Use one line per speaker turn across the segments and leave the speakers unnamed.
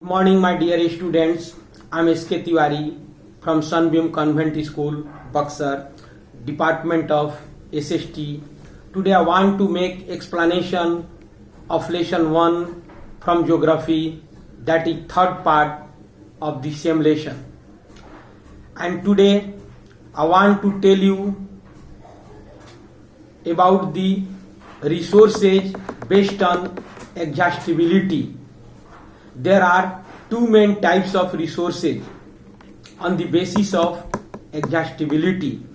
Good morning, my dear students. I am S.K. Tiwari from Sunbeam Convent School, Buxar, Department of SST. Today I want to make explanation of lesson 1 from geography, that is third part of the same lesson. And today I want to tell you about the resources based on exhaustibility. There are two main types of resources on the basis of exhaustibility.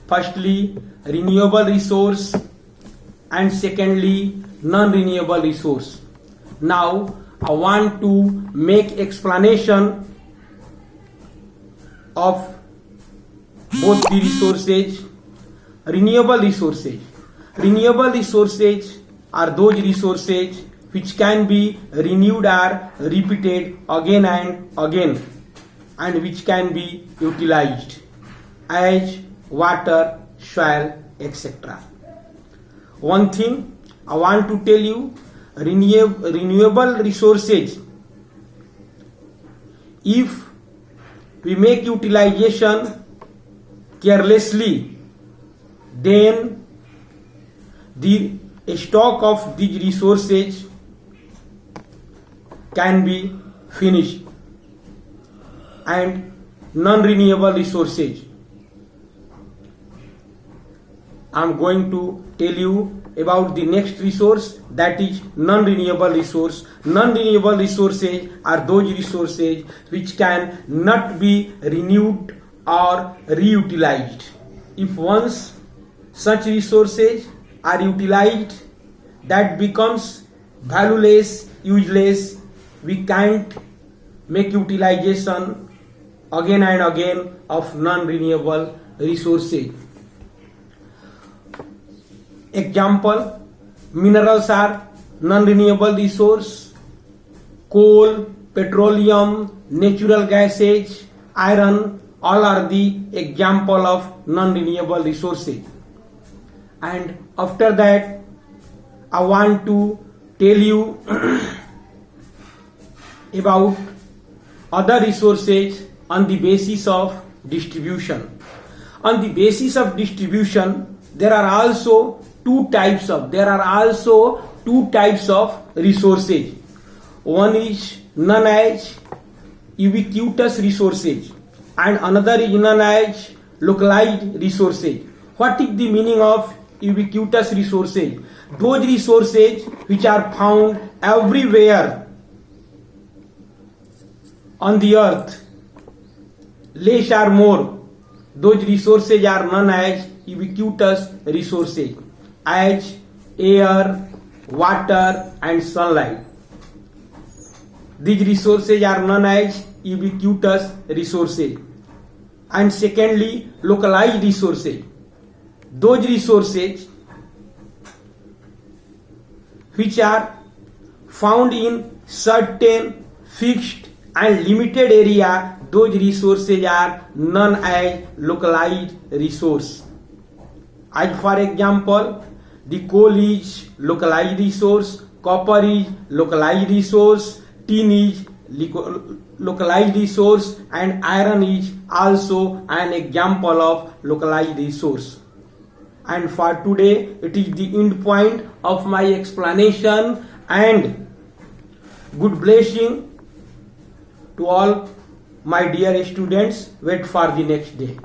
Firstly, renewable resource, and secondly, non-renewable resource. Now, I want to make explanation of both the resources. Renewable resources. Renewable resources are those resources which can be renewed or repeated again and again, and which can be utilized as water, soil, etc. One thing I want to tell you, renewable resources, if we make utilization carelessly, then the stock of these resources can be finished. And non-renewable resources, I am going to tell you about the next resource, that is non-renewable resource. Non-renewable resources are those resources which can not be renewed or reutilized. If once such resources are utilized, that becomes valueless, useless. We can't make utilization again and again of non-renewable resources. Example, minerals are non-renewable resource. Coal, petroleum, natural gases, iron, all are the example of non-renewable resources. And after that, I want to tell you about other resources on the basis of distribution. On the basis of distribution, there are also two types of resources. One is known as ubiquitous resources, and another is known as localized resources. What is the meaning of ubiquitous resources? Those resources which are found everywhere on the earth, less or more, those resources are known as ubiquitous resources, as air, water, and sunlight. These resources are known as ubiquitous resources. And secondly, localized resources. Those resources which are found in certain fixed and limited area, those resources are known as localized resource. As for example, the coal is localized resource, copper is localized resource, tin is localized resource, and iron is also an example of localized resource. And for today, it is the end point of my explanation, and good blessing to all my dear students. Wait for the next day.